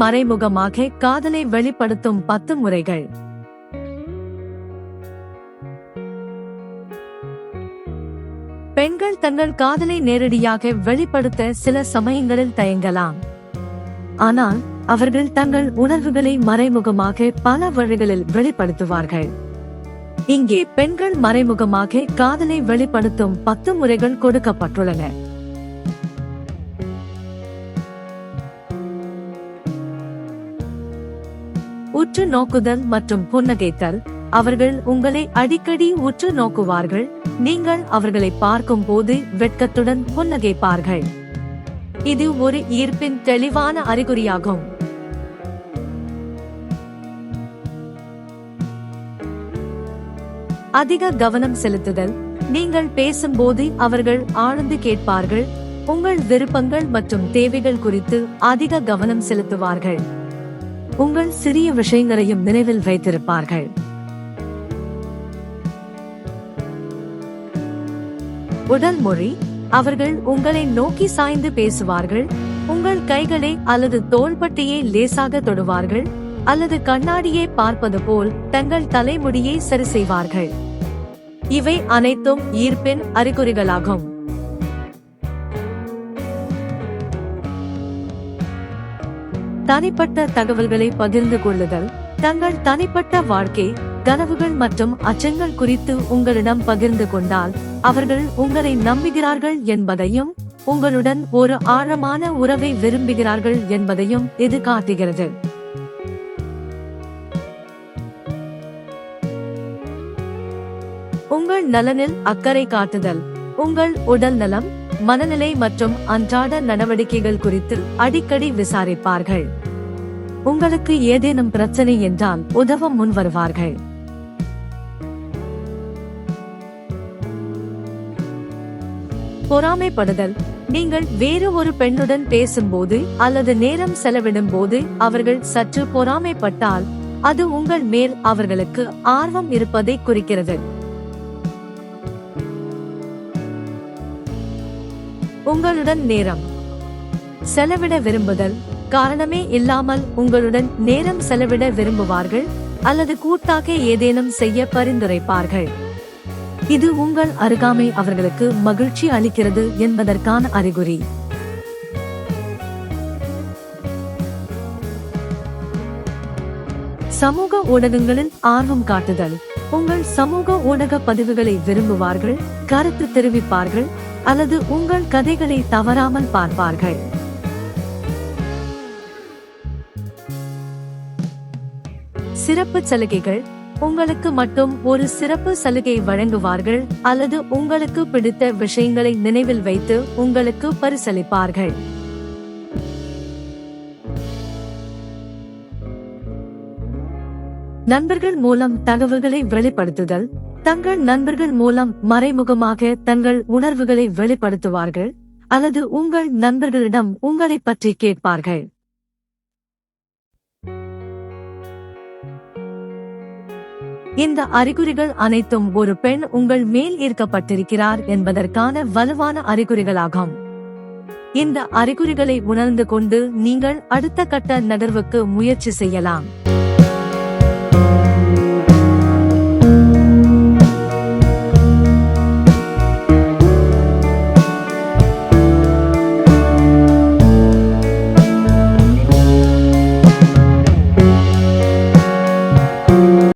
மறைமுகமாக காதலை வெளிப்படுத்தும் 10 முறைகள். பெண்கள் தங்கள் காதலை நேரடியாக வெளிப்படுத்த சில சமயங்களில் தயங்கலாம். ஆனால் அவர்கள் தங்கள் உணர்வுகளை மறைமுகமாக பல வழிகளில் வெளிப்படுத்துவார்கள். இங்கே பெண்கள் மறைமுகமாக காதலை வெளிப்படுத்தும் 10 முறைகள் கொடுக்கப்பட்டுள்ளன. உற்று நோக்குதல் மற்றும் புன்னகைத்தல். அவர்கள் உங்களை அடிக்கடி உற்று நோக்குவார்கள். நீங்கள் அவர்களை பார்க்கும் போது வெட்கத்துடன் புன்னகைப்பார்கள். இது ஒரு ஈர்ப்பின் தெளிவான அறிகுறியாகும். அதிக கவனம் செலுத்துதல். நீங்கள் பேசும்போது அவர்கள் ஆழ்ந்து கேட்பார்கள். உங்கள் விருப்பங்கள் மற்றும் தேவைகள் குறித்து அதிக கவனம் செலுத்துவார்கள். உங்கள் சிறிய விஷயங்களையும் நினைவில் வைத்திருப்பார்கள். உடல் மொழி. அவர்கள் உங்களை நோக்கி சாய்ந்து பேசுவார்கள். உங்கள் கைகளை அல்லது தோள்பட்டையை லேசாக தொடுவார்கள் அல்லது கண்ணாடியை பார்ப்பது போல் தங்கள் தலைமுடியை சரி செய்வார்கள். இவை அனைத்தும் ஈர்ப்பின் அறிகுறிகளாகும். தனிப்பட்ட தகவல்களை பகிர்ந்து கொள்ளுதல். தங்கள் தனிப்பட்ட வாழ்க்கை, கனவுகள் மற்றும் அச்சங்கள் குறித்து உங்களிடம் பகிர்ந்து கொண்டால் அவர்கள் உங்களை நம்புகிறார்கள் என்பதையும் உங்களுடன் ஒரு ஆழமான உறவை விரும்புகிறார்கள் என்பதையும் இது காட்டுகிறது. உங்கள் நலனில் அக்கறை காட்டுதல். உங்கள் உடல் நலம், மனநிலை மற்றும் அன்றாட நடவடிக்கைகள் குறித்து அடிக்கடி விசாரிப்பார்கள். உங்களுக்கு ஏதேனும் பிரச்சனை என்றால் உதவ முன் வருவார்கள். பொறாமைப்படுதல். நீங்கள் வேறு ஒரு பெண்ணுடன் பேசும்போது அல்லது நேரம் செலவிடும் போது அவர்கள் சற்று பொறாமைப்பட்டால் அது உங்கள் மேல் அவர்களுக்கு ஆர்வம் இருப்பதை குறிக்கிறது. உங்களுடன் நேரம் செலவிட விரும்புதல். காரணமே இல்லாமல் உங்களுடன் நேரம் செலவிட விரும்புவார்கள் அல்லது கூட்டாக ஏதேனும் செய்ய பரிந்துரைப்பார்கள். இது உங்கள் அருகாமை அவர்களுக்கு மகிழ்ச்சி அளிக்கிறது என்பதற்கான அறிகுறி. சமூக ஊடகங்களில் ஆர்வம் காட்டுதல். உங்கள் சமூக ஊடக பதிவுகளை விரும்புவார்கள், கருத்து தெரிவிப்பார்கள் அல்லது உங்கள் கதைகளை தவறாமல் பார்ப்பார்கள். சிறப்பு சலுகைகள். உங்களுக்கு மட்டும் ஒரு சிறப்பு சலுகை வழங்குவார்கள் அல்லது உங்களுக்கு பிடித்த விஷயங்களை நினைவில் வைத்து உங்களுக்கு பரிசளிப்பார்கள். நண்பர்கள் மூலம் தகவல்களை வெளிப்படுத்துதல். தங்கள் நண்பர்கள் மூலம் மறைமுகமாக தங்கள் உணர்வுகளை வெளிப்படுத்துவார்கள் அல்லது உங்கள் நண்பர்களிடம் உங்களை பற்றி கேட்பார்கள். இந்த அறிகுறிகள் அனைத்தும் ஒரு பெண் உங்கள் மேல் ஈர்க்கப்பட்டிருக்கிறார் என்பதற்கான வலுவான அறிகுறிகளாகும். இந்த அறிகுறிகளை உணர்ந்து கொண்டு நீங்கள் அடுத்த கட்ட நகர்வுக்கு முயற்சி செய்யலாம்.